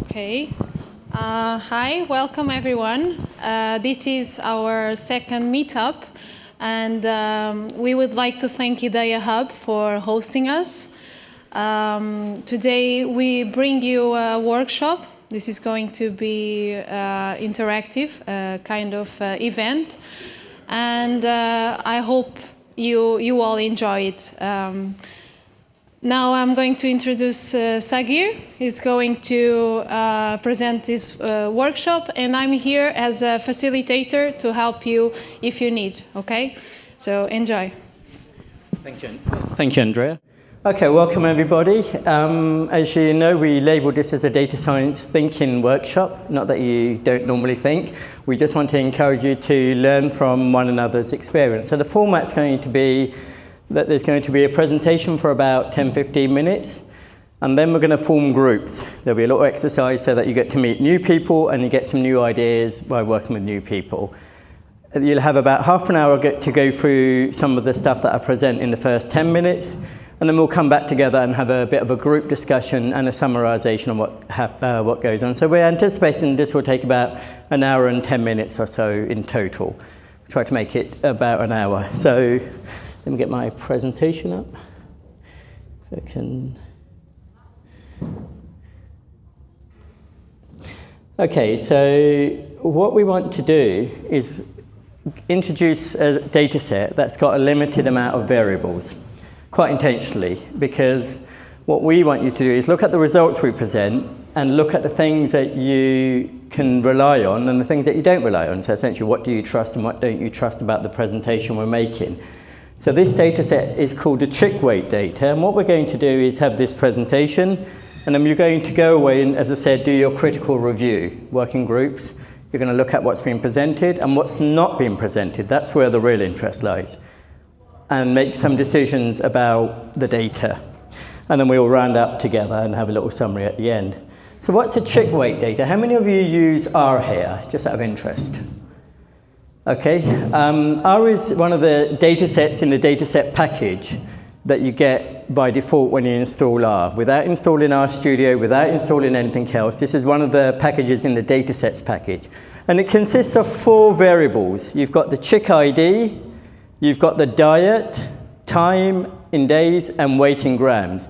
Okay. Hi, welcome everyone. This is our second meetup, and we would like to thank Idea Hub for hosting us. Today we bring you a workshop. This is going to be interactive, kind of event, and I hope you all enjoy it. Now I'm going to introduce Sagir. He's going to present this workshop, and I'm here as a facilitator to help you if you need, okay? So enjoy. Thank you, Andrea. Okay, welcome everybody. As you know, we labeled this as a data science thinking workshop, not that you don't normally think. We just want to encourage you to learn from one another's experience. So the format's going to be that there's going to be a presentation for about 10-15 minutes, and then we're going to form groups. There'll be a little exercise so that you get to meet new people and you get some new ideas by working with new people. You'll have about half an hour to go through some of the stuff that I present in the first 10 minutes, and then we'll come back together and have a bit of a group discussion and a summarization of what goes on. So we're anticipating this will take about an hour and 10 minutes or so in total. We'll try to make it about an hour. So let me get my presentation up. If I can. Okay, so what we want to do is introduce a data set that's got a limited amount of variables, quite intentionally, because what we want you to do is look at the results we present and look at the things that you can rely on and the things that you don't rely on. So essentially, what do you trust and what don't you trust about the presentation we're making? So this data set is called the chick weight data, and what we're going to do is have this presentation, and then you're going to go away and, as I said, do your critical review, working groups. You're going to look at what's been presented and what's not been presented. That's where the real interest lies. And make some decisions about the data. And then we'll round up together and have a little summary at the end. So what's a chick weight data? How many of you use R here, just out of interest? Okay, R is one of the data sets in the dataset package that you get by default when you install R. Without installing RStudio, without installing anything else, this is one of the packages in the datasets package. And it consists of 4 variables. You've got the chick ID, you've got the diet, time in days, and weight in grams.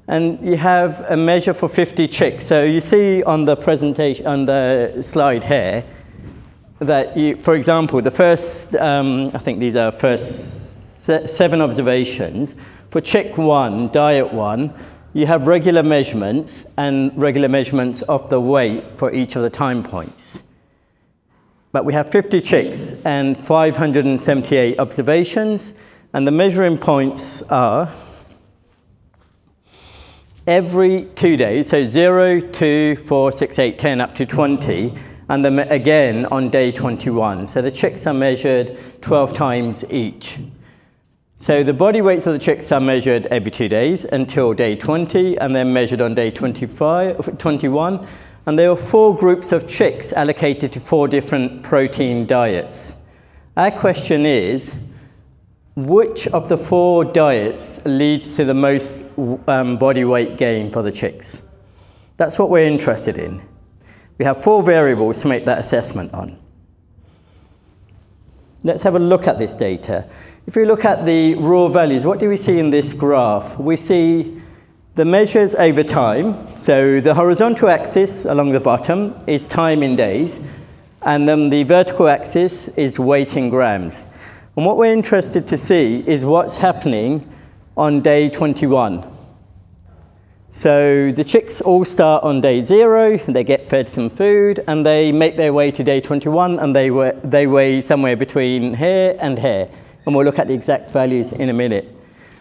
And you have a measure for 50 chicks. So you see on the presentation, on the slide here, that you, for example, the first, I think these are first 7 observations. For chick 1, diet 1, you have regular measurements and regular measurements of the weight for each of the time points. But we have 50 chicks and 578 observations, and the measuring points are every 2 days, so 0, 2, 4, 6, 8, 10, up to 20, and then again on day 21. So the chicks are measured 12 times each. So the body weights of the chicks are measured every 2 days until day 20, and then measured on day 21. And there are 4 groups of chicks allocated to 4 different protein diets. Our question is, which of the 4 diets leads to the most body weight gain for the chicks? That's what we're interested in. We have 4 variables to make that assessment on. Let's have a look at this data. If we look at the raw values, what do we see in this graph? We see the measures over time. So the horizontal axis along the bottom is time in days, and then the vertical axis is weight in grams. And what we're interested to see is what's happening on day 21. So the chicks all start on day 0, they get fed some food, and they make their way to day 21, and they weigh somewhere between here and here. And we'll look at the exact values in a minute.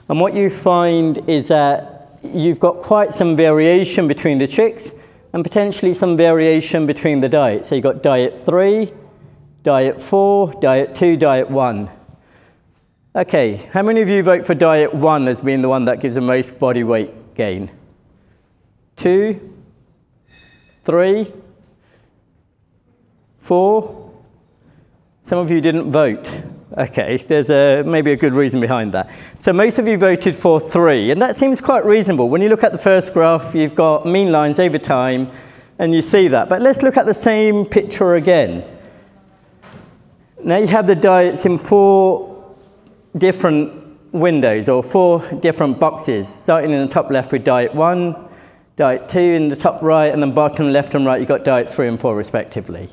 And what you find is that you've got quite some variation between the chicks, and potentially some variation between the diets. So you've got diet 3, diet 4, diet 2, diet 1. Okay, how many of you vote for diet 1 as being the one that gives the most body weight gain? 2, 3, 4. Some of you didn't vote. Okay, there's maybe a good reason behind that. So most of you voted for 3, and that seems quite reasonable. When you look at the first graph, you've got mean lines over time, and you see that. But let's look at the same picture again. Now you have the diets in 4 different windows, or 4 different boxes, starting in the top left with diet 1, diet 2 in the top right, and then bottom left and right, you've got diets 3 and 4 respectively.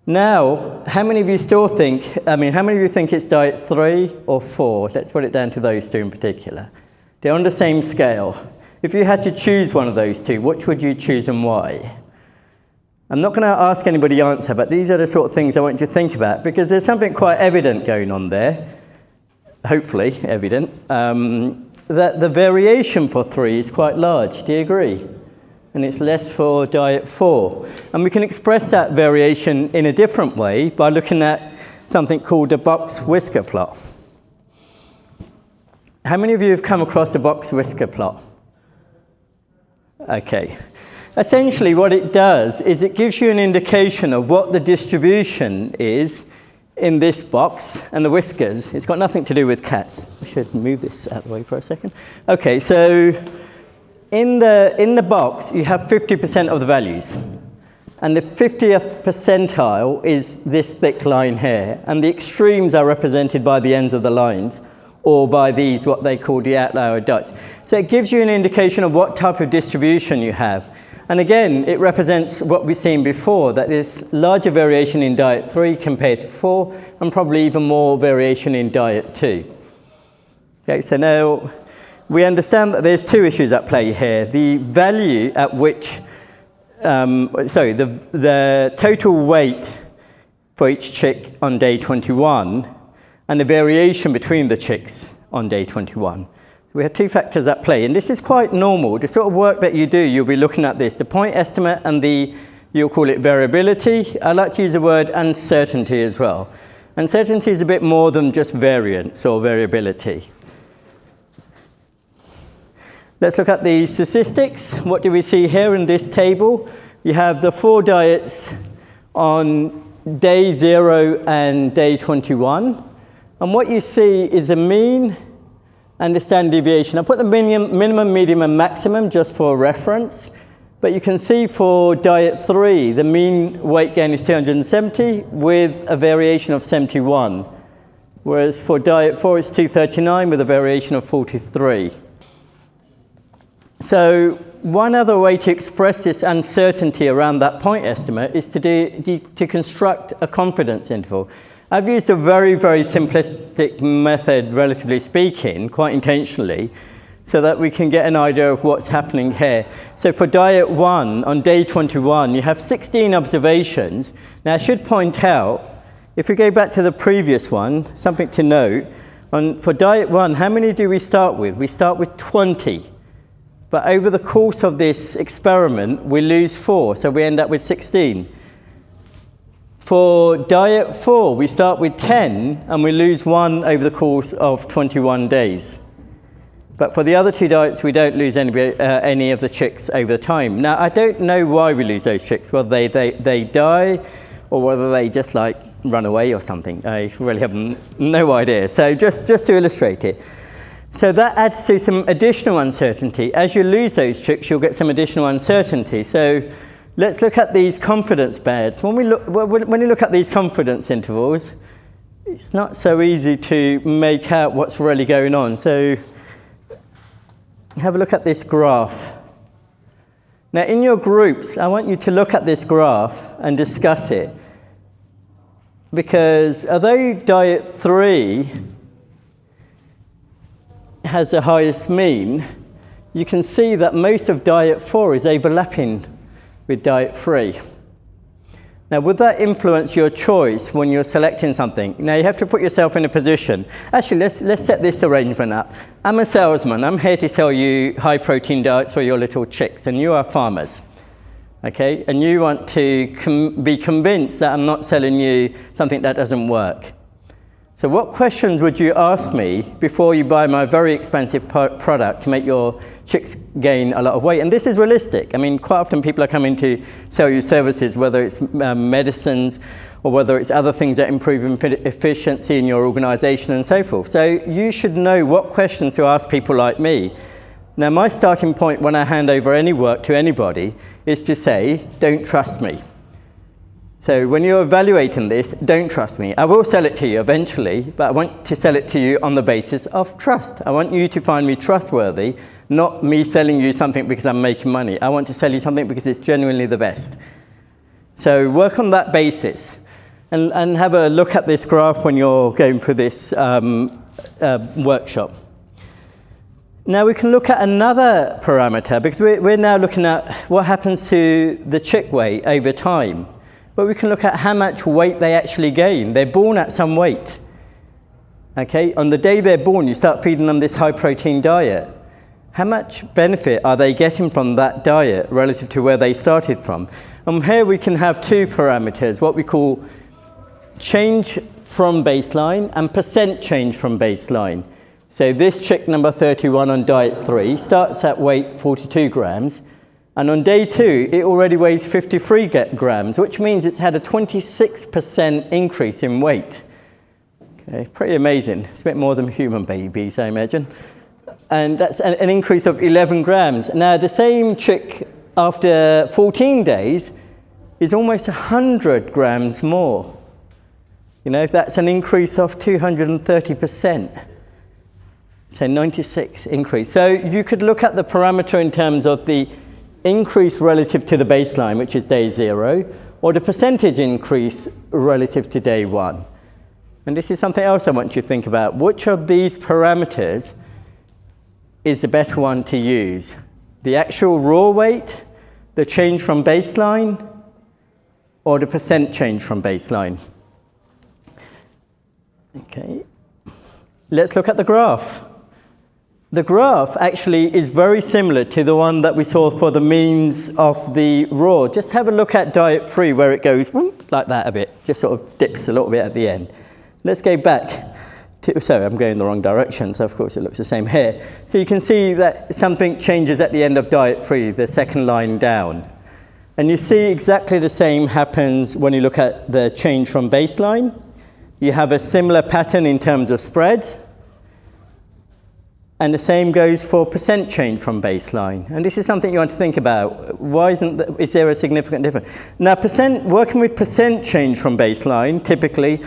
Now, how many of you still think, how many of you think it's diet 3 or 4? Let's put it down to those 2 in particular. They're on the same scale. If you had to choose one of those 2, which would you choose and why? I'm not going to ask anybody to answer, but these are the sort of things I want you to think about, because there's something quite evident going on there, hopefully evident, that the variation for 3 is quite large. Do you agree? And it's less for diet 4. And we can express that variation in a different way by looking at something called a box whisker plot. How many of you have come across the box whisker plot? Okay. Essentially what it does is it gives you an indication of what the distribution is in this box, and the whiskers, it's got nothing to do with cats. I should move this out of the way for a second. Okay, so in the box, you have 50% of the values. And the 50th percentile is this thick line here. And the extremes are represented by the ends of the lines, or by these, what they call the outlier dots. So it gives you an indication of what type of distribution you have. And again, it represents what we've seen before, that there's larger variation in diet 3 compared to 4, and probably even more variation in diet 2. Okay, so now we understand that there's 2 issues at play here. The value at which, the total weight for each chick on day 21, and the variation between the chicks on day 21. We have 2 factors at play, and this is quite normal. The sort of work that you do, you'll be looking at this, the point estimate and you'll call it variability. I like to use the word uncertainty as well. Uncertainty is a bit more than just variance or variability. Let's look at the statistics. What do we see here in this table? You have the 4 diets on day 0 and day 21. And what you see is a mean and the standard deviation. I put the minimum, medium, and maximum just for reference. But you can see for diet 3, the mean weight gain is 270 with a variation of 71. Whereas for diet 4, it's 239 with a variation of 43. So one other way to express this uncertainty around that point estimate is to construct a confidence interval. I've used a very, very simplistic method, relatively speaking, quite intentionally, so that we can get an idea of what's happening here. So for diet 1, on day 21, you have 16 observations. Now, I should point out, if we go back to the previous one, something to note, for diet 1, how many do we start with? We start with 20. But over the course of this experiment, we lose 4, so we end up with 16. For diet 4, we start with 10, and we lose 1 over the course of 21 days. But for the other 2 diets, we don't lose any of the chicks over time. Now, I don't know why we lose those chicks, whether they die, or whether they just like run away or something. I really have no idea. So just to illustrate it. So that adds to some additional uncertainty. As you lose those chicks, you'll get some additional uncertainty. So let's look at these confidence bands. When you look at these confidence intervals, it's not so easy to make out what's really going on. So have a look at this graph. Now, in your groups, I want you to look at this graph and discuss it. Because although diet 3 has the highest mean, you can see that most of diet 4 is overlapping with diet 3. Now, would that influence your choice when you're selecting something? Now, you have to put yourself in a position. Actually, let's set this arrangement up. I'm a salesman. I'm here to sell you high-protein diets for your little chicks, and you are farmers. Okay? And you want to be convinced that I'm not selling you something that doesn't work. So what questions would you ask me before you buy my very expensive product to make your chicks gain a lot of weight? And this is realistic. I mean, quite often people are coming to sell you services, whether it's medicines or whether it's other things that improve efficiency in your organization and so forth. So you should know what questions to ask people like me. Now, my starting point when I hand over any work to anybody is to say, don't trust me. So when you're evaluating this, don't trust me. I will sell it to you eventually, but I want to sell it to you on the basis of trust. I want you to find me trustworthy, not me selling you something because I'm making money. I want to sell you something because it's genuinely the best. So work on that basis and have a look at this graph when you're going through this workshop. Now we can look at another parameter because we're now looking at what happens to the chick weight over time. But we can look at how much weight they actually gain. They're born at some weight. Okay, on the day they're born, you start feeding them this high protein diet. How much benefit are they getting from that diet relative to where they started from? And here we can have two parameters, what we call change from baseline and percent change from baseline. So this chick number 31 on diet 3 starts at weight 42 grams. And on day 2, it already weighs 53 grams, which means it's had a 26% increase in weight. Okay, pretty amazing. It's a bit more than human babies, I imagine. And that's an increase of 11 grams. Now, the same chick after 14 days is almost 100 grams more. You know, that's an increase of 230%. So 96 increase. So you could look at the parameter in terms of the increase relative to the baseline, which is day 0, or the percentage increase relative to day 1. And this is something else I want you to think about. Which of these parameters is the better one to use? The actual raw weight, the change from baseline, or the percent change from baseline? Okay, let's look at the graph. The graph actually is very similar to the one that we saw for the means of the raw. Just have a look at diet 3 where it goes like that a bit, just sort of dips a little bit at the end. Let's go back to, sorry, I'm going the wrong direction, so of course it looks the same here. So you can see that something changes at the end of diet 3, the second line down. And you see exactly the same happens when you look at the change from baseline. You have a similar pattern in terms of spreads. And the same goes for percent change from baseline. And this is something you want to think about. Why is there a significant difference? Now, working with percent change from baseline typically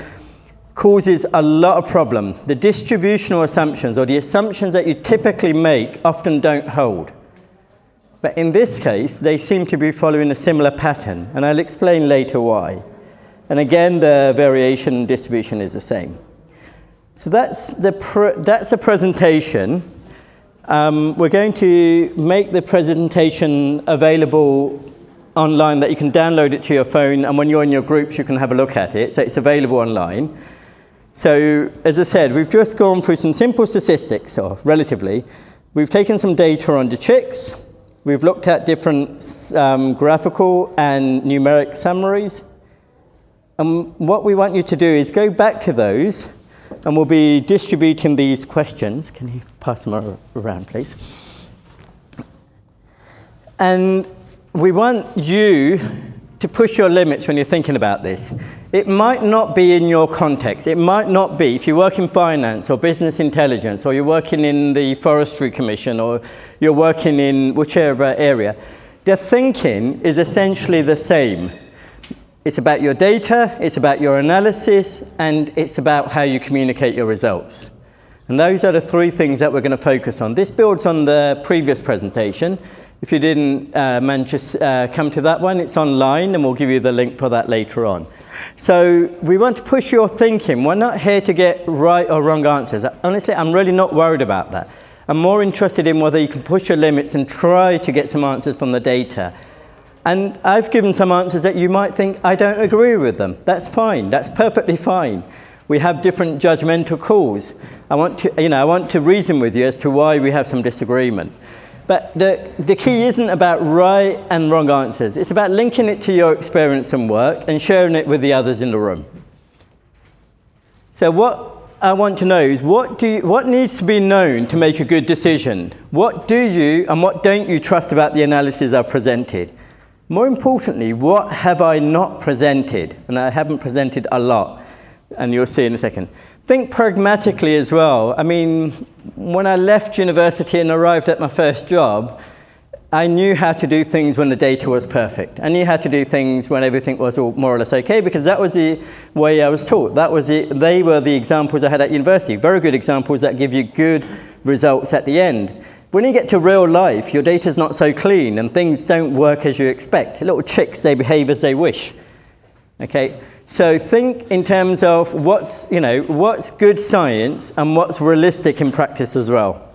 causes a lot of problem. The distributional assumptions, or the assumptions that you typically make, often don't hold. But in this case, they seem to be following a similar pattern. And I'll explain later why. And again, the variation distribution is the same. So that's the presentation. We're going to make the presentation available online, that you can download it to your phone, and when you're in your groups you can have a look at it. So it's available online. So as I said, we've just gone through some simple statistics, or relatively. We've taken some data on the chicks. We've looked at different graphical and numeric summaries. And what we want you to do is go back to those, and we'll be distributing these questions. Can you pass them around, please? And we want you to push your limits when you're thinking about this. It might not be in your context. It might not be, if you work in finance or business intelligence, or you're working in the Forestry Commission, or you're working in whichever area, the thinking is essentially the same. It's about your data, it's about your analysis, and it's about how you communicate your results. And those are the three things that we're going to focus on. This builds on the previous presentation. If you didn't manage to come to that one, it's online, and we'll give you the link for that later on. So we want to push your thinking. We're not here to get right or wrong answers. Honestly, I'm really not worried about that. I'm more interested in whether you can push your limits and try to get some answers from the data. And I've given some answers that you might think, I don't agree with them. That's fine. That's perfectly fine. We have different judgmental calls. I want to reason with you as to why we have some disagreement. But the key isn't about right and wrong answers. It's about linking it to your experience and work and sharing it with the others in the room. So what I want to know is what needs to be known to make a good decision? What do you and what don't you trust about the analysis I've presented? More importantly, what have I not presented? And I haven't presented a lot, and you'll see in a second. Think pragmatically as well. I mean, when I left university and arrived at my first job, I knew how to do things when the data was perfect. I knew how to do things when everything was all more or less okay, because that was the way I was taught. That was it. They were the examples I had at university. Very good examples that give you good results at the end. When you get to real life, your data's not so clean and things don't work as you expect. Little chicks, they behave as they wish. Okay? So think in terms of what's good science and what's realistic in practice as well.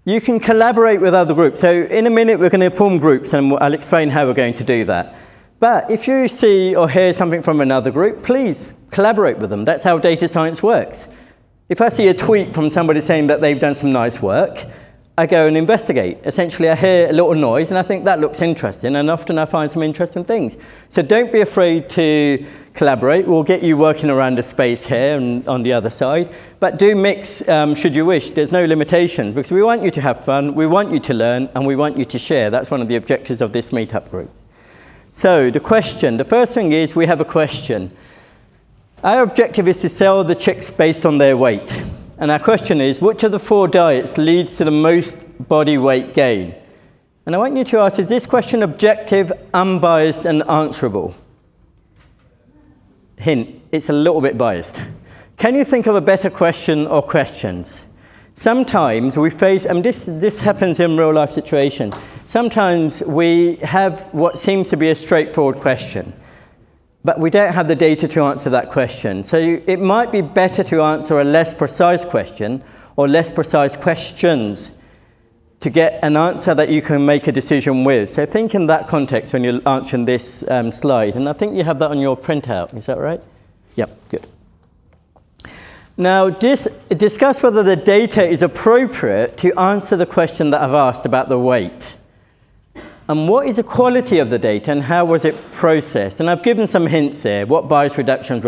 You can collaborate with other groups. So in a minute, we're going to form groups, and I'll explain how we're going to do that. But if you see or hear something from another group, please collaborate with them. That's how data science works. If I see a tweet from somebody saying that they've done some nice work, I go and investigate. Essentially, I hear a little noise, and I think that looks interesting, and often I find some interesting things. So don't be afraid to collaborate. We'll get you working around the space here and on the other side. But do mix, should you wish. There's no limitation, because we want you to have fun, we want you to learn, and we want you to share. That's one of the objectives of this meetup group. So the first thing is we have a question. Our objective is to sell the chicks based on their weight. And our question is, which of the 4 diets leads to the most body weight gain? And I want you to ask, is this question objective, unbiased, and answerable? Hint, it's a little bit biased. Can you think of a better question or questions? Sometimes we face, and this happens in real life situations, sometimes we have what seems to be a straightforward question, but we don't have the data to answer that question. So it might be better to answer a less precise question or less precise questions to get an answer that you can make a decision with. So think in that context when you're answering this slide. And I think you have that on your printout. Is that right? Yep, good. Now, discuss whether the data is appropriate to answer the question that I've asked about the weight. And what is the quality of the data and how was it processed? And I've given some hints here. What bias reductions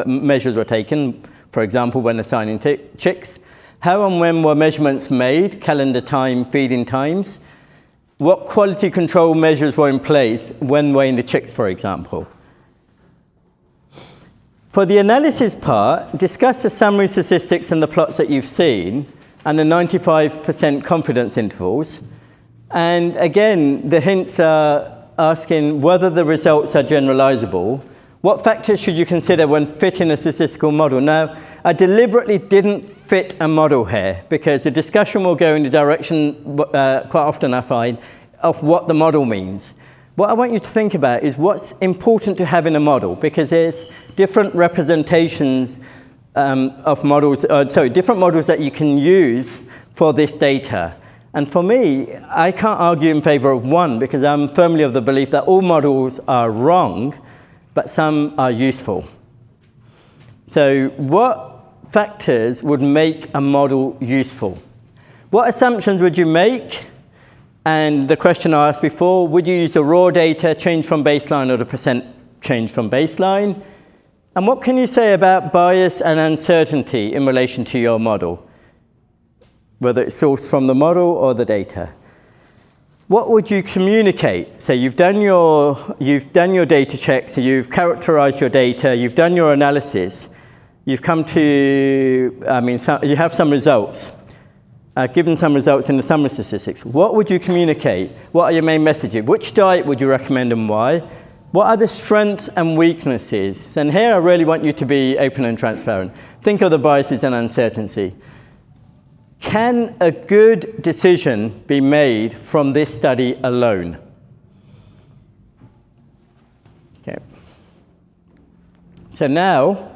measures were taken, for example, when assigning chicks. How and when were measurements made, calendar time, feeding times? What quality control measures were in place when weighing the chicks, for example? For the analysis part, discuss the summary statistics and the plots that you've seen and the 95% confidence intervals. And again, the hints are asking whether the results are generalizable. What factors should you consider when fitting a statistical model? Now, I deliberately didn't fit a model here because the discussion will go in the direction, quite often I find, of what the model means. What I want you to think about is what's important to have in a model, because there's different representations of models, different models that you can use for this data. And for me, I can't argue in favor of one because I'm firmly of the belief that all models are wrong, but some are useful. So what factors would make a model useful? What assumptions would you make? And the question I asked before, would you use the raw data, change from baseline, or the percent change from baseline? And what can you say about bias and uncertainty in relation to your model, whether it's sourced from the model or the data? What would you communicate? So you've done your data checks, so you've characterized your data, you've done your analysis, you've come to, you have some results. Given some results in the summary statistics, what would you communicate? What are your main messages? Which diet would you recommend and why? What are the strengths and weaknesses? And here I really want you to be open and transparent. Think of the biases and uncertainty. Can a good decision be made from this study alone? Okay. So now,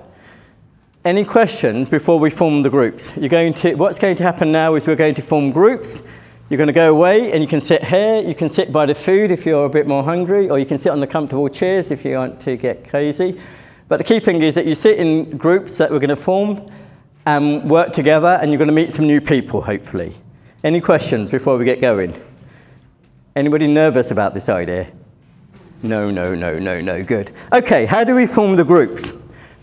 any questions before we form the groups? What's going to happen now is we're going to form groups. You're going to go away and you can sit here, you can sit by the food if you're a bit more hungry, or you can sit on the comfortable chairs if you want to get cozy. But the key thing is that you sit in groups that we're going to form and work together, and you're going to meet some new people, hopefully. Any questions before we get going? Anybody nervous about this idea? No, good. Okay, how do we form the groups?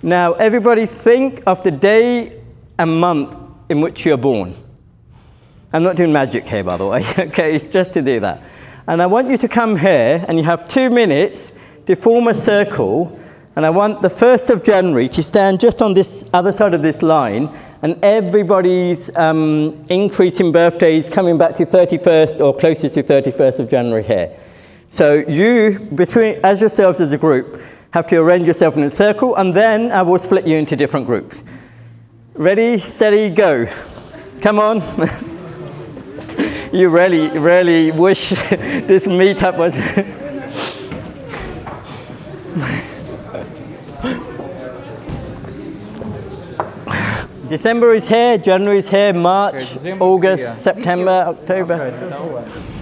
Now, everybody think of the day and month in which you're born. I'm not doing magic here, by the way. Okay, it's just to do that. And I want you to come here, and you have 2 minutes to form a circle. And I want the 1st of January to stand just on this other side of this line, and everybody's increase in birthdays coming back to 31st or closest to 31st of January here. So you, as yourselves as a group, have to arrange yourself in a circle, and then I will split you into different groups. Ready, steady, go. Come on. You really wish this meetup was... December is here, January is here, March, August, September, October.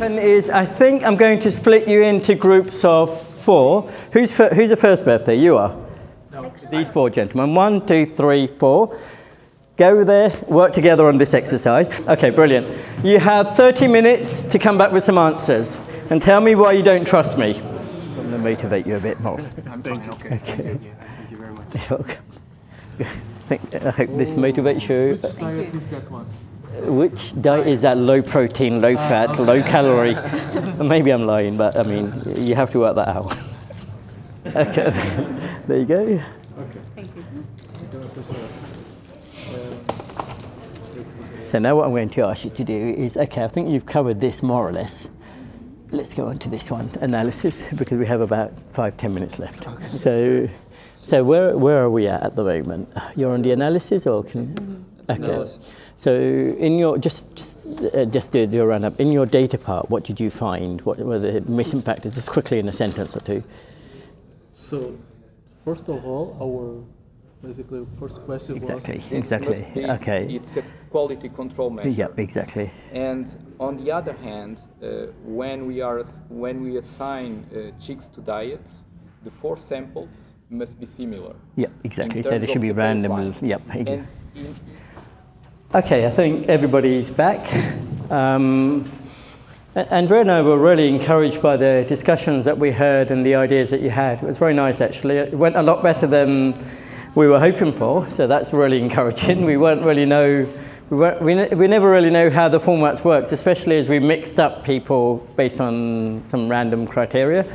I think I'm going to split you into groups of 4. Who's the first birthday? You are? No. These 4 gentlemen. 1, 2, 3, 4. Go there, work together on this exercise. Okay, brilliant. You have 30 minutes to come back with some answers. And tell me why you don't trust me. I'm going to motivate you a bit more. I'm fine, okay. Thank you very much. You're welcome. I hope this motivates you. Which diet is that one? Which diet is that? Low protein, low fat, low calorie? Maybe I'm lying, but I mean, you have to work that out. Okay, there you go. Okay. Thank you. So now what I'm going to ask you to do is, okay, I think you've covered this more or less. Let's go on to this one, analysis, because we have about 5-10 minutes left. Okay. So where are we at the moment? You're on the analysis, or can? Okay. So in your just do your run up. In your data part, what did you find? What were the missing factors? Just quickly in a sentence or two. So first of all, our basically first question was Exactly. Okay. It's a quality control measure. Yep. Exactly. And on the other hand, when we assign chicks to diets, the 4 samples must be similar. Yep, exactly. So they should be random. Yep. And Okay, I think everybody's back. Andrea and I were really encouraged by the discussions that we heard and the ideas that you had. It was very nice, actually. It went a lot better than we were hoping for, so that's really encouraging. We never really know how the formats works, especially as we mixed up people based on some random criteria.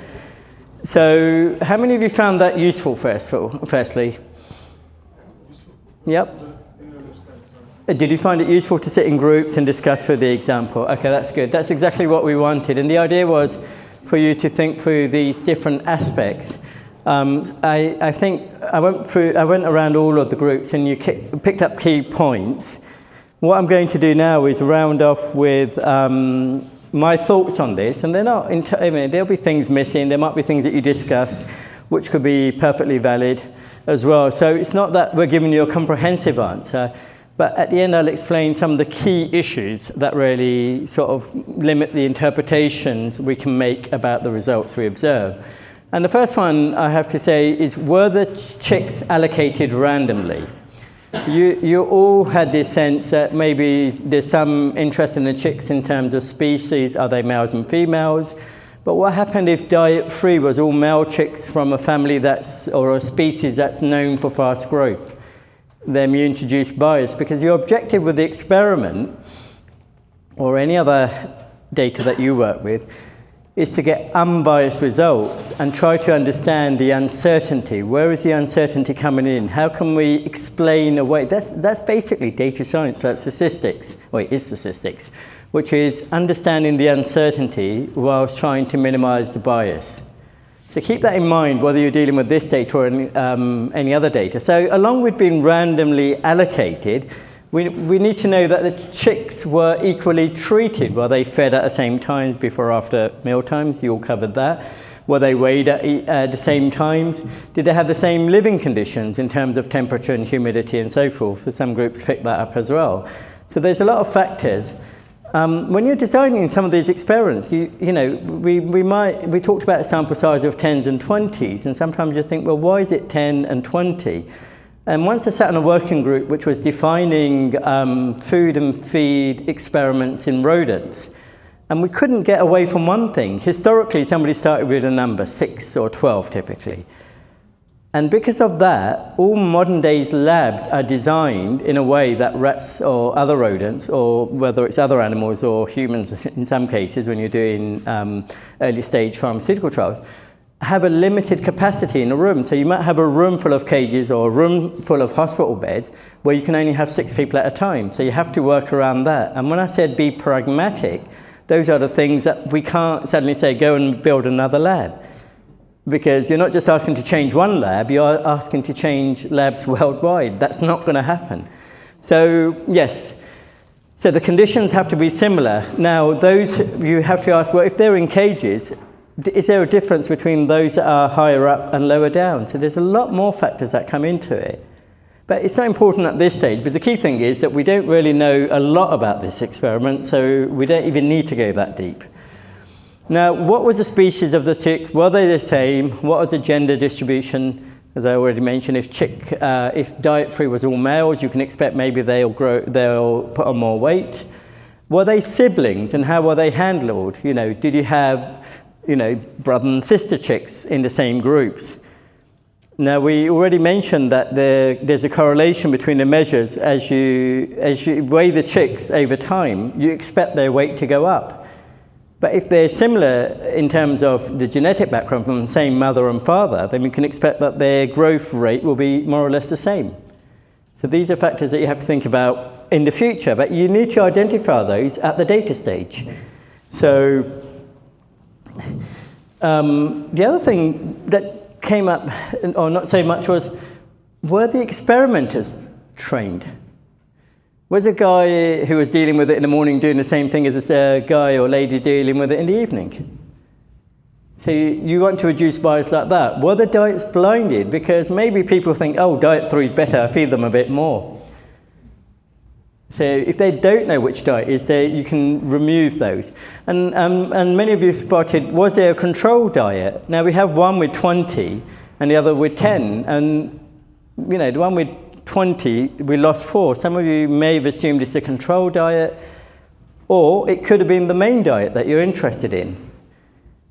So, how many of you found that useful, firstly? Yep. Did you find it useful to sit in groups and discuss for the example? Okay, that's good. That's exactly what we wanted. And the idea was for you to think through these different aspects. I think I went around all of the groups and you picked up key points. What I'm going to do now is round off with my thoughts on this, and they're not. There'll be things missing. There might be things that you discussed, which could be perfectly valid as well. So it's not that we're giving you a comprehensive answer, but at the end I'll explain some of the key issues that really sort of limit the interpretations we can make about the results we observe. And the first one I have to say is, were the chicks allocated randomly? You all had this sense that maybe there's some interest in the chicks in terms of species, are they males and females? But what happened if diet 3 was all male chicks from a family or a species that's known for fast growth? Then you introduce bias, because your objective with the experiment, or any other data that you work with, is to get unbiased results and try to understand the uncertainty. Where is the uncertainty coming in? How can we explain away? That's basically data science, that's statistics. Well, it is statistics, which is understanding the uncertainty whilst trying to minimize the bias. So keep that in mind, whether you're dealing with this data or any other data. So along with being randomly allocated, we need to know that the chicks were equally treated. Were they fed at the same times, before or after meal times? You all covered that. Were they weighed at the same times? Did they have the same living conditions in terms of temperature and humidity and so forth? For some groups pick that up as well. So there's a lot of factors. When you're designing some of these experiments, we talked about a sample size of 10s and 20s, and sometimes you think, well, why is it 10 and 20? And once I sat in a working group which was defining food and feed experiments in rodents, and we couldn't get away from one thing. Historically, somebody started with a number, 6 or 12 typically. And because of that, all modern days labs are designed in a way that rats or other rodents, or whether it's other animals or humans in some cases when you're doing early stage pharmaceutical trials, have a limited capacity in a room. So you might have a room full of cages or a room full of hospital beds where you can only have 6 people at a time. So you have to work around that. And when I said be pragmatic, those are the things that we can't suddenly say, go and build another lab. Because you're not just asking to change one lab, you're asking to change labs worldwide. That's not going to happen. So, yes. So the conditions have to be similar. Now, those, you have to ask, well, if they're in cages, is there a difference between those that are higher up and lower down? So there's a lot more factors that come into it. But it's not important at this stage, but the key thing is that we don't really know a lot about this experiment, so we don't even need to go that deep. Now, what was the species of the tick? Were they the same? What was the gender distribution? As I already mentioned, if diet-free was all males, you can expect maybe they'll put on more weight. Were they siblings, and how were they handled? You know, did you have, you know, brother and sister chicks in the same groups? Now, we already mentioned that there's a correlation between the measures. As you weigh the chicks over time, you expect their weight to go up. But if they're similar in terms of the genetic background from the same mother and father, then we can expect that their growth rate will be more or less the same. So these are factors that you have to think about in the future, but you need to identify those at the data stage. So the other thing that came up, or not so much, was, were the experimenters trained? Was a guy who was dealing with it in the morning doing the same thing as a guy or lady dealing with it in the evening? So you want to reduce bias like that. Were the diets blinded? Because maybe people think, oh, diet 3 is better, feed them a bit more. So if they don't know which diet is there, you can remove those. And many of you spotted, was there a control diet? Now we have one with 20 and the other with 10. And you know, the one with 20, we lost 4. Some of you may have assumed it's a control diet, or it could have been the main diet that you're interested in.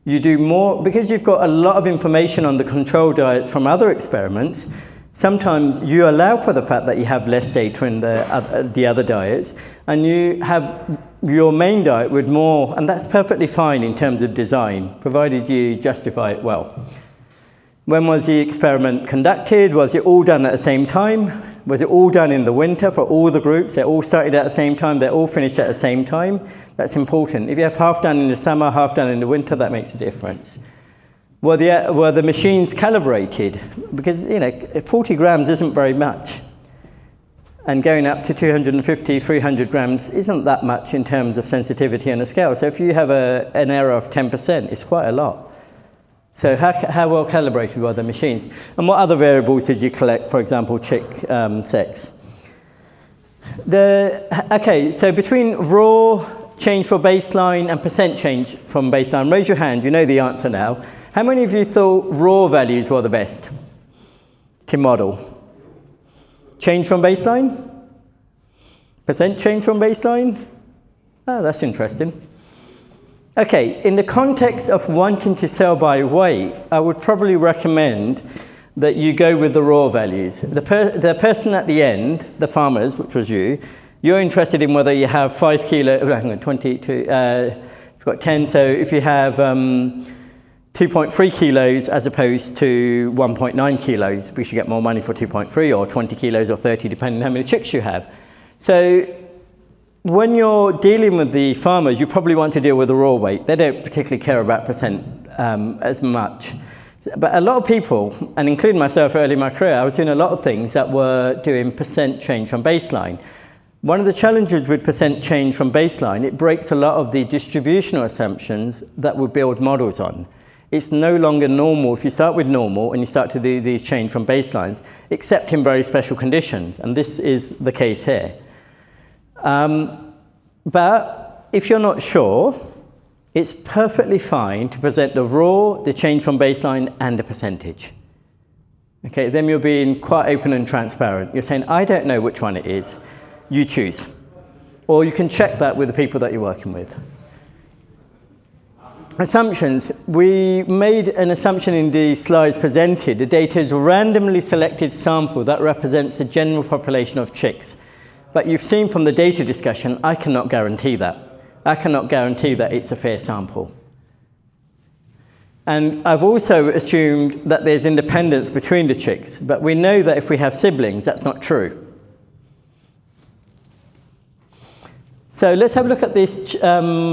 You do more, because you've got a lot of information on the control diets from other experiments, sometimes you allow for the fact that you have less data in the other diets, and you have your main diet with more, and that's perfectly fine in terms of design, provided you justify it well. When was the experiment conducted? Was it all done at the same time? Was it all done in the winter for all the groups? They all started at the same time, they all finished at the same time? That's important. If you have half done in the summer, half done in the winter, that makes a difference. Were the machines calibrated? Because, you know, 40 grams isn't very much. And going up to 250, 300 grams isn't that much in terms of sensitivity on a scale. So if you have an error of 10%, it's quite a lot. So how well calibrated were the machines? And what other variables did you collect, for example, chick sex? Okay, so between raw change for baseline and percent change from baseline, raise your hand, you know the answer now. How many of you thought raw values were the best to model? Change from baseline? Percent change from baseline? Oh, that's interesting. Okay, in the context of wanting to sell by weight, I would probably recommend that you go with the raw values. The person at the end, the farmers, which was you, you're interested in whether you have 5 kilo, 22, you've got 10, so if you have 2.3 kilos as opposed to 1.9 kilos, we should get more money for 2.3 or 20 kilos or 30, depending on how many chicks you have. So when you're dealing with the farmers, you probably want to deal with the raw weight. They don't particularly care about percent as much. But a lot of people, and including myself early in my career, I was doing a lot of things that were doing percent change from baseline. One of the challenges with percent change from baseline, it breaks a lot of the distributional assumptions that we build models on. It's no longer normal if you start with normal and you start to do these change from baselines, except in very special conditions, and this is the case here. But if you're not sure, it's perfectly fine to present the raw, the change from baseline, and the percentage. Okay, then you're being quite open and transparent. You're saying, I don't know which one it is. You choose. Or you can check that with the people that you're working with. assumptions. We made an assumption in the slides presented. The data is a randomly selected sample that represents the general population of chicks. But you've seen from the data discussion, I cannot guarantee that. I cannot guarantee that it's a fair sample. And I've also assumed that there's independence between the chicks, but we know that if we have siblings, that's not true. So let's have a look at this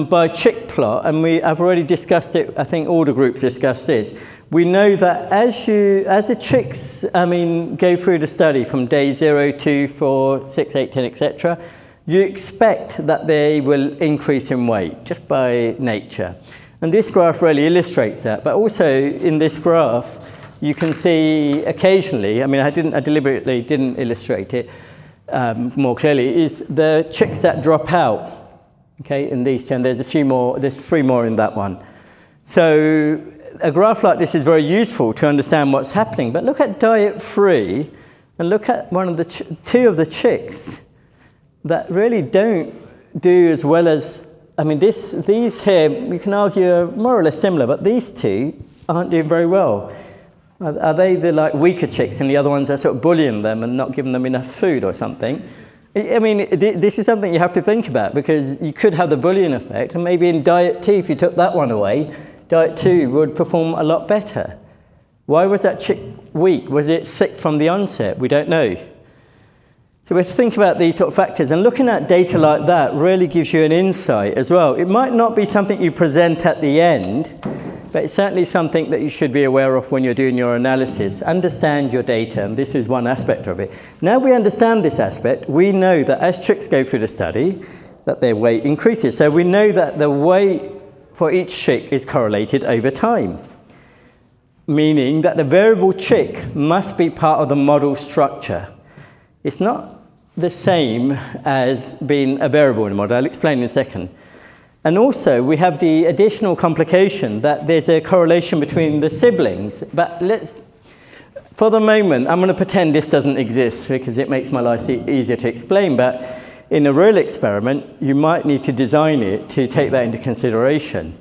by chick plot, and I've already discussed it. I think all the groups discussed this. We know that as the chicks, go through the study from day 0, 2, 4, 6, 8, 10, etc., you expect that they will increase in weight just by nature. And this graph really illustrates that. But also in this graph, you can see occasionally, I deliberately didn't illustrate it more clearly, is the chicks that drop out, okay, in these 10. There's 3 more in that one. So a graph like this is very useful to understand what's happening. But look at diet 3, and look at one of the 2 of the chicks that really don't do as well as, these here, you can argue are more or less similar, but these 2 aren't doing very well. Are they the weaker chicks and the other ones are sort of bullying them and not giving them enough food or something? This is something you have to think about, because you could have the bullying effect, and maybe in diet 2, if you took that one away, diet 2 would perform a lot better. Why was that chick weak? Was it sick from the onset? We don't know. So we have to think about these sort of factors, and looking at data like that really gives you an insight as well. It might not be something you present at the end, but it's certainly something that you should be aware of when you're doing your analysis. Understand your data, and this is one aspect of it. Now we understand this aspect, we know that as chicks go through the study, that their weight increases. So we know that the weight for each chick is correlated over time, meaning that the variable chick must be part of the model structure. It's not the same as being a variable in a model. I'll explain in a second. And also, we have the additional complication that there's a correlation between the siblings. But for the moment, I'm going to pretend this doesn't exist because it makes my life easier to explain. But in a real experiment, you might need to design it to take that into consideration.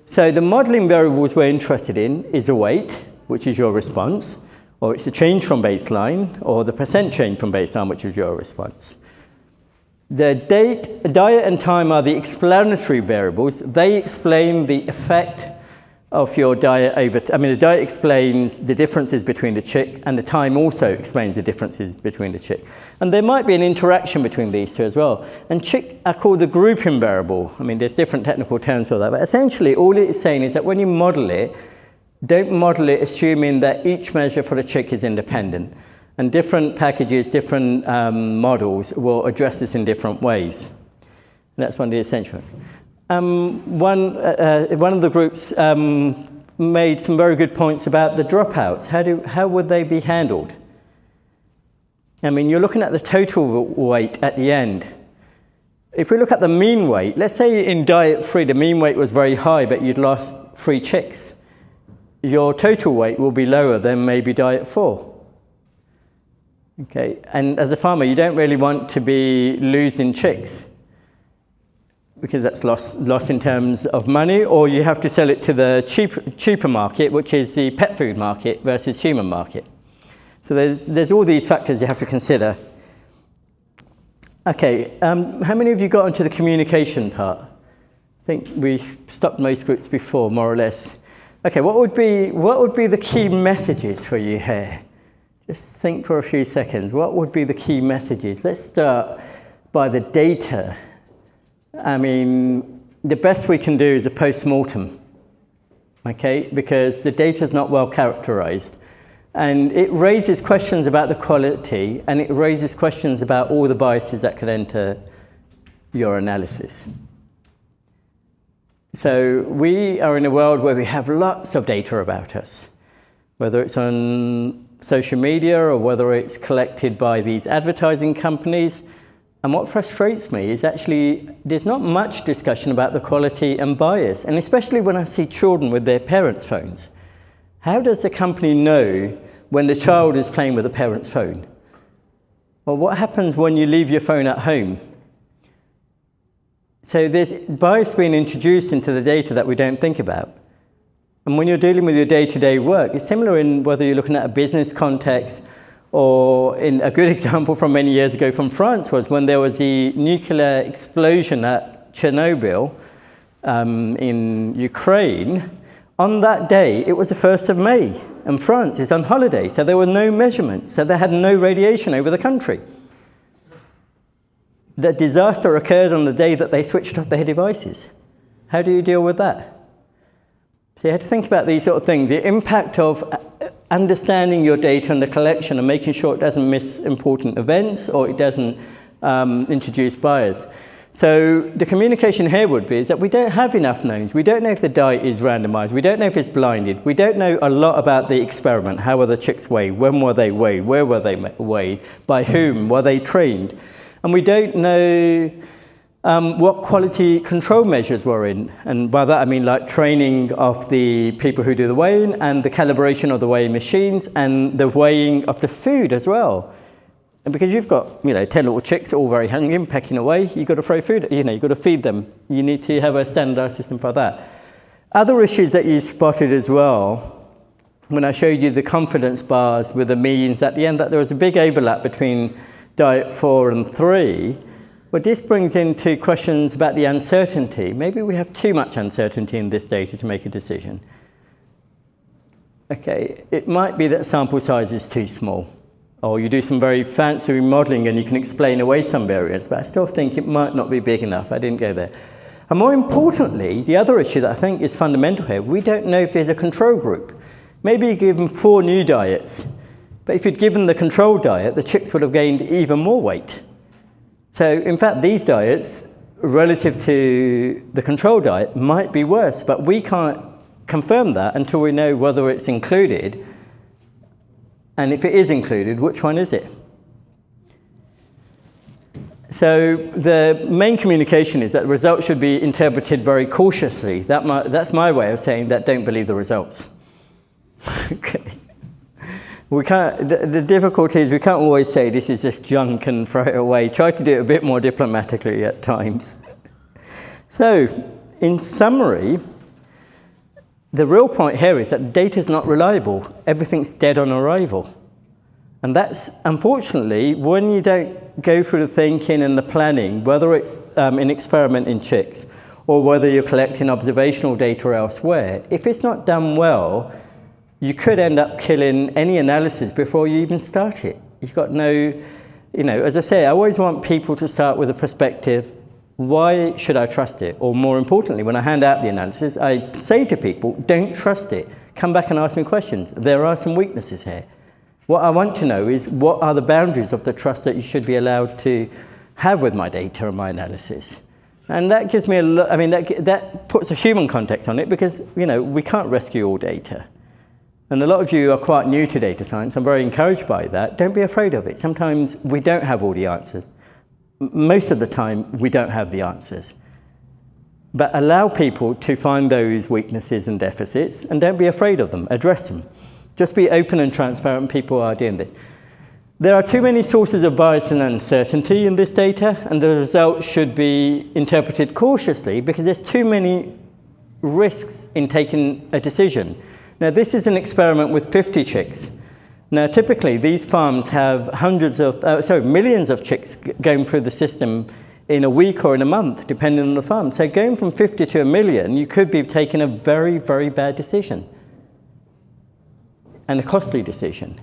So the modeling variables we're interested in is the weight, which is your response, or it's a change from baseline, or the percent change from baseline, which is your response. The diet and time are the explanatory variables. They explain the effect of your diet over the diet explains the differences between the chick, and the time also explains the differences between the chick. And there might be an interaction between these 2 as well. And chick are called the grouping variable. There's different technical terms for that, but essentially all it is saying is that when you model it, don't model it assuming that each measure for the chick is independent. And different packages, different models will address this in different ways. And that's one of the essential. One of the groups made some very good points about the dropouts. How would they be handled? You're looking at the total weight at the end. If we look at the mean weight, let's say in diet 3, the mean weight was very high, but you'd lost 3 chicks. Your total weight will be lower than maybe diet 4. Okay, and as a farmer, you don't really want to be losing chicks, because that's loss in terms of money, or you have to sell it to the cheaper market, which is the pet food market versus human market. So there's all these factors you have to consider. Okay, how many of you got onto the communication part? I think we stopped most groups before, more or less. Okay, what would be the key messages for you here? Just think for a few seconds. What would be the key messages? Let's start by the data. The best we can do is a post-mortem, okay? Because the data is not well characterized. And it raises questions about the quality, and it raises questions about all the biases that could enter your analysis. So we are in a world where we have lots of data about us, whether it's on social media or whether it's collected by these advertising companies. And what frustrates me is actually there's not much discussion about the quality and bias, and especially when I see children with their parents' phones. How does the company know when the child is playing with the parent's phone? Well, what happens when you leave your phone at home? So there's bias being introduced into the data that we don't think about. And when you're dealing with your day-to-day work, it's similar in whether you're looking at a business context, or in a good example from many years ago from France was when there was the nuclear explosion at Chernobyl in Ukraine. On that day, it was the 1st of May, and France is on holiday, so there were no measurements, so they had no radiation over the country. The disaster occurred on the day that they switched off their devices. How do you deal with that? So you have to think about these sort of things, the impact of understanding your data and the collection and making sure it doesn't miss important events or it doesn't introduce bias. So the communication here would be is that we don't have enough knowns. We don't know if the diet is randomized. We don't know if it's blinded. We don't know a lot about the experiment. How were the chicks weighed? When were they weighed? Where were they weighed? By whom? Were they trained? And we don't know what quality control measures were in. And by that I mean like training of the people who do the weighing and the calibration of the weighing machines and the weighing of the food as well. And because you've got, 10 little chicks all very hungry and pecking away, you've got to throw food, you've got to feed them. You need to have a standardized system for that. Other issues that you spotted as well, when I showed you the confidence bars with the means at the end, that there was a big overlap between diet 4 and 3. Well, this brings into questions about the uncertainty. Maybe we have too much uncertainty in this data to make a decision. Okay, it might be that sample size is too small. Or you do some very fancy remodeling and you can explain away some variance, but I still think it might not be big enough. I didn't go there. And more importantly, the other issue that I think is fundamental here, we don't know if there's a control group. Maybe you give them 4 new diets, but if you'd given the control diet, the chicks would have gained even more weight. So in fact, these diets, relative to the control diet, might be worse, but we can't confirm that until we know whether it's included. And if it is included, which one is it? So the main communication is that the results should be interpreted very cautiously. That's my way of saying that don't believe the results. Okay. We can't, the difficulty is we can't always say this is just junk and throw it away. Try to do it a bit more diplomatically at times. So, in summary, the real point here is that data is not reliable. Everything's dead on arrival. And that's, unfortunately, when you don't go through the thinking and the planning, whether it's an experiment in chicks or whether you're collecting observational data elsewhere, if it's not done well, you could end up killing any analysis before you even start it. You've got no, as I say, I always want people to start with a perspective, why should I trust it? Or more importantly, when I hand out the analysis, I say to people, don't trust it. Come back and ask me questions. There are some weaknesses here. What I want to know is what are the boundaries of the trust that you should be allowed to have with my data and my analysis. And that gives me that puts a human context on it because, we can't rescue all data. And a lot of you are quite new to data science. I'm very encouraged by that. Don't be afraid of it. Sometimes we don't have all the answers. Most of the time, we don't have the answers. But allow people to find those weaknesses and deficits, and don't be afraid of them. Address them. Just be open and transparent. People are doing this. There are too many sources of bias and uncertainty in this data, and the results should be interpreted cautiously because there's too many risks in taking a decision. Now, this is an experiment with 50 chicks. Now, typically, these farms have millions of chicks going through the system in a week or in a month, depending on the farm. So going from 50 to 1 million, you could be taking a very, very bad decision and a costly decision.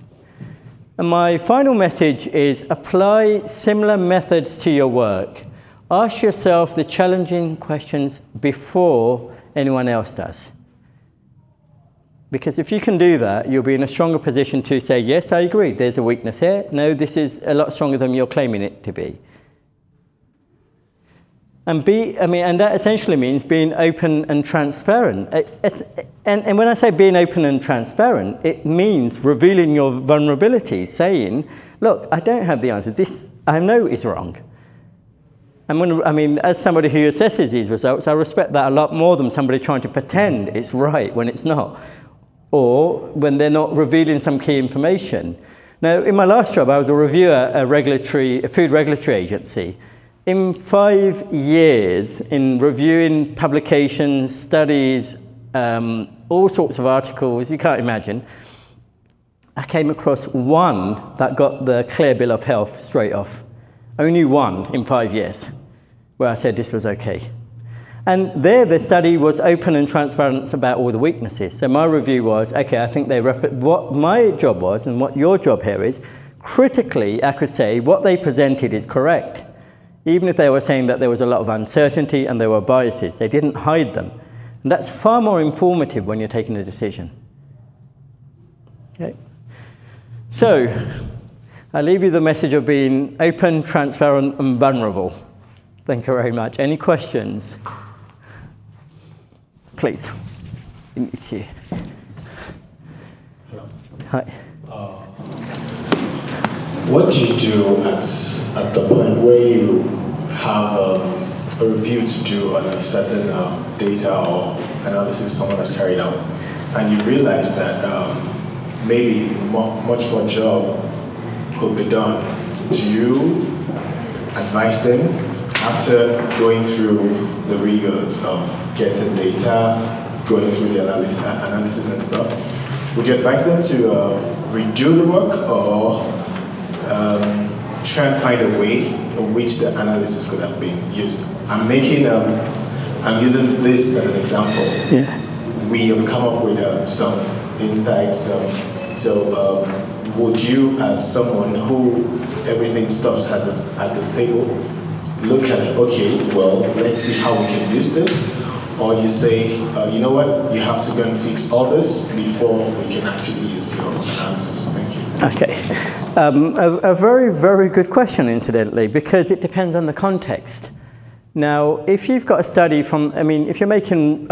And my final message is apply similar methods to your work. Ask yourself the challenging questions before anyone else does. Because if you can do that, you'll be in a stronger position to say, yes, I agree, there's a weakness here. No, this is a lot stronger than you're claiming it to be. And that essentially means being open and transparent. And when I say being open and transparent, it means revealing your vulnerabilities, saying, look, I don't have the answer. This I know is wrong. And as somebody who assesses these results, I respect that a lot more than somebody trying to pretend it's right when it's not, or when they're not revealing some key information. Now, in my last job, I was a reviewer at a food regulatory agency. In 5 years, in reviewing publications, studies, all sorts of articles, you can't imagine, I came across one that got the clear bill of health straight off. Only one in 5 years, where I said this was okay. And there, the study was open and transparent about all the weaknesses. So my review was, okay, I think what my job was, and what your job here is, critically, I could say what they presented is correct. Even if they were saying that there was a lot of uncertainty and there were biases, they didn't hide them. And that's far more informative when you're taking a decision. Okay. So, I leave you the message of being open, transparent, and vulnerable. Thank you very much. Any questions? Please. It's you. Hi. What do you do at the point where you have a review to do on a certain data or analysis someone has carried out, and you realize that maybe much more job could be done? Do you advise them after going through the rigors of getting data, going through the analysis and stuff? Would you advise them to redo the work, or try and find a way in which the analysis could have been used? I'm using this as an example. Yeah. We have come up with some insights. Would you, as someone who everything stops at a table, look at it, okay, well, let's see how we can use this? Or you say, you know what, you have to go and fix all this before we can actually use your analysis. Thank you. Okay. A very, very good question, incidentally, because it depends on the context. Now, if you've got a study if you're making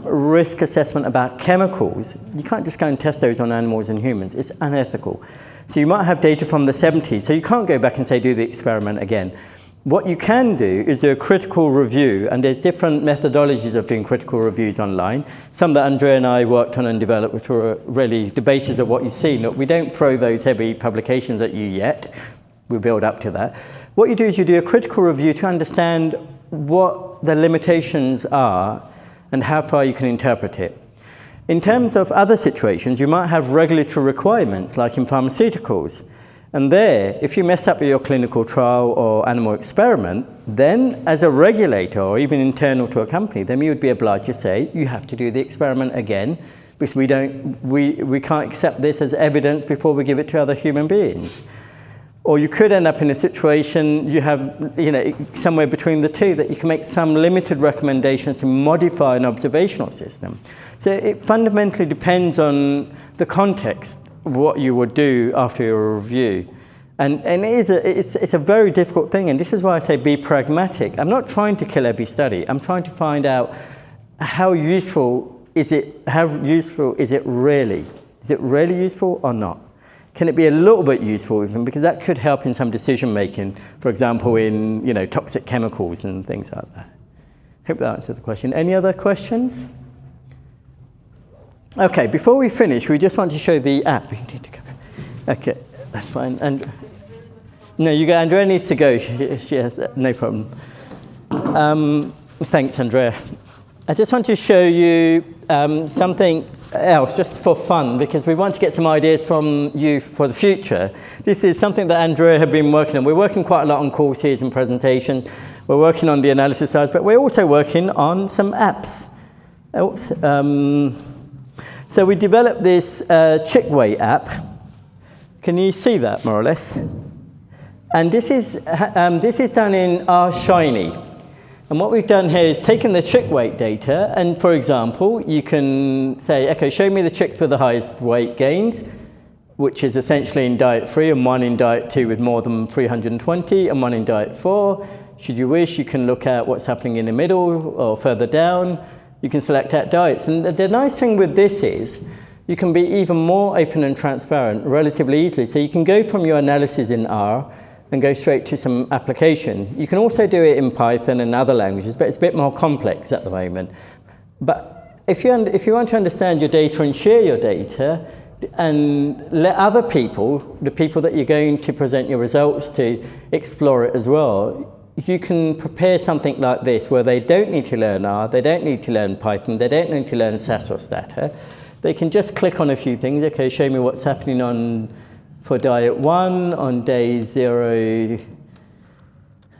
risk assessment about chemicals, you can't just go and test those on animals and humans. It's unethical. So you might have data from the 70s, so you can't go back and say, do the experiment again. What you can do is do a critical review, and there's different methodologies of doing critical reviews online. Some that Andrea and I worked on and developed, which were really the basis of what you've seen. Look, we don't throw those heavy publications at you yet. We build up to that. What you do is you do a critical review to understand what the limitations are and how far you can interpret it. In terms of other situations, you might have regulatory requirements, like in pharmaceuticals. And there, if you mess up your clinical trial or animal experiment, then as a regulator or even internal to a company, then you would be obliged to say, you have to do the experiment again, because we can't accept this as evidence before we give it to other human beings. Or you could end up in a situation you have, somewhere between the two, that you can make some limited recommendations to modify an observational system. So it fundamentally depends on the context, what you would do after your review. And it's a very difficult thing, and this is why I say be pragmatic. I'm not trying to kill every study. I'm trying to find out how useful is it really? Is it really useful or not? Can it be a little bit useful even, because that could help in some decision making, for example, in toxic chemicals and things like that. Hope that answers the question. Any other questions? Okay, before we finish, we just want to show the app. Okay, that's fine. And no, Andrea needs to go. She has no problem. Thanks, Andrea. I just want to show you something else, just for fun, because we want to get some ideas from you for the future. This is something that Andrea had been working on. We're working quite a lot on courses and presentation. We're working on the analysis side, but we're also working on some apps. Oops. So we developed this chick weight app. Can you see that, more or less? And this is done in R Shiny. And what we've done here is taken the chick weight data, and for example, you can say, okay, show me the chicks with the highest weight gains, which is essentially in diet 3 and 1 in diet 2 with more than 320 and 1 in diet 4. Should you wish, you can look at what's happening in the middle or further down. You can select out diets. And the nice thing with this is you can be even more open and transparent relatively easily. So you can go from your analysis in R and go straight to some application. You can also do it in Python and other languages, but it's a bit more complex at the moment. But if you want to understand your data and share your data, and let other people, the people that you're going to present your results to, explore it as well, you can prepare something like this where they don't need to learn R, they don't need to learn Python, they don't need to learn SAS or Stata. They can just click on a few things. Okay, show me what's happening for diet 1 on day 0.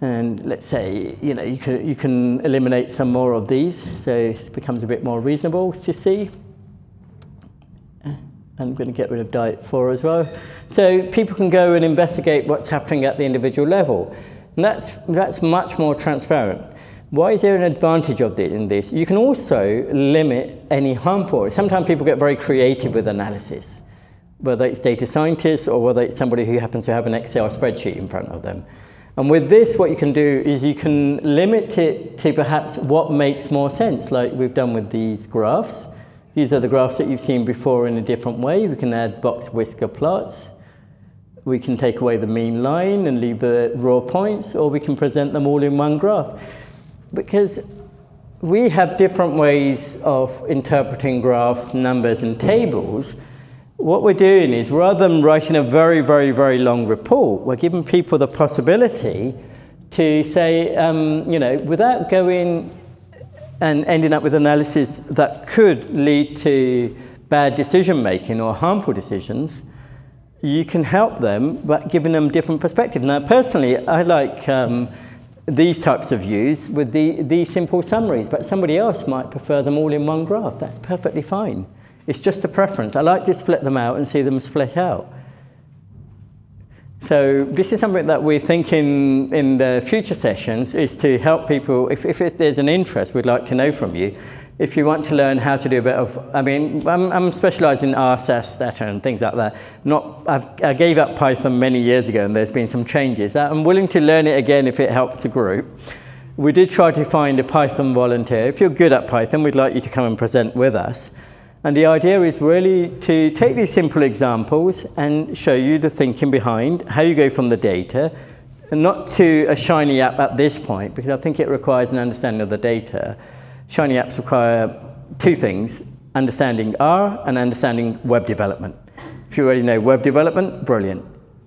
And let's say, you can eliminate some more of these, so it becomes a bit more reasonable to see. I'm going to get rid of diet 4 as well. So people can go and investigate what's happening at the individual level. And that's much more transparent. Why is there an advantage in this? You can also limit any harmful. Sometimes people get very creative with analysis, whether it's data scientists or whether it's somebody who happens to have an Excel spreadsheet in front of them. And with this, what you can do is you can limit it to perhaps what makes more sense, like we've done with these graphs. These are the graphs that you've seen before in a different way. We can add box whisker plots. We can take away the mean line and leave the raw points, or we can present them all in one graph. Because we have different ways of interpreting graphs, numbers, and tables. What we're doing is, rather than writing a very, very, very long report, we're giving people the possibility to say, without going and ending up with analysis that could lead to bad decision making or harmful decisions, you can help them by giving them different perspectives. Now, personally, I like these types of views with these simple summaries, but somebody else might prefer them all in one graph. That's perfectly fine. It's just a preference. I like to split them out and see them split out. So this is something that we're thinking in the future sessions, is to help people. If there's an interest, we'd like to know from you. If you want to learn how to do a bit of, I'm specialised in R, SAS, Stata and things like that. I gave up Python many years ago and there's been some changes. I'm willing to learn it again if it helps the group. We did try to find a Python volunteer. If you're good at Python, we'd like you to come and present with us. And the idea is really to take these simple examples and show you the thinking behind how you go from the data, and not to a Shiny app at this point, because I think it requires an understanding of the data. Shiny apps require two things: understanding R and understanding web development. If you already know web development, brilliant.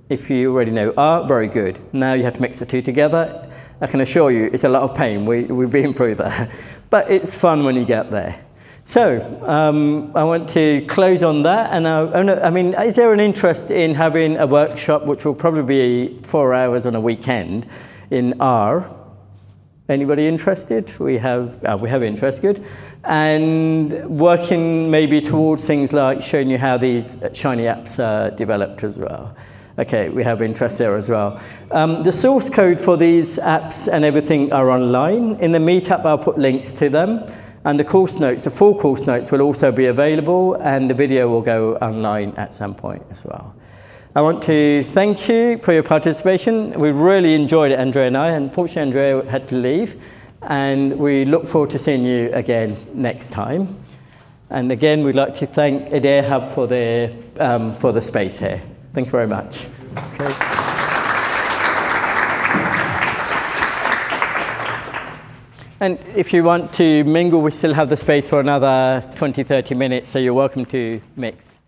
If you already know R, very good. Now you have to mix the two together. I can assure you it's a lot of pain. We've been through that. But it's fun when you get there. So I want to close on that. And is there an interest in having a workshop, which will probably be 4 hours on a weekend, in R? Anybody interested? We have interest, good. And working maybe towards things like showing you how these Shiny apps are developed as well. Okay, we have interest there as well. The source code for these apps and everything are online. In the meetup, I'll put links to them. And the course notes, the full course notes will also be available, and the video will go online at some point as well. I want to thank you for your participation. We really enjoyed it, Andrea and I. Unfortunately, Andrea had to leave. And we look forward to seeing you again next time. And again, we'd like to thank Adair Hub for the space here. Thank you very much. Okay. And if you want to mingle, we still have the space for another 20, 30 minutes, so you're welcome to mix.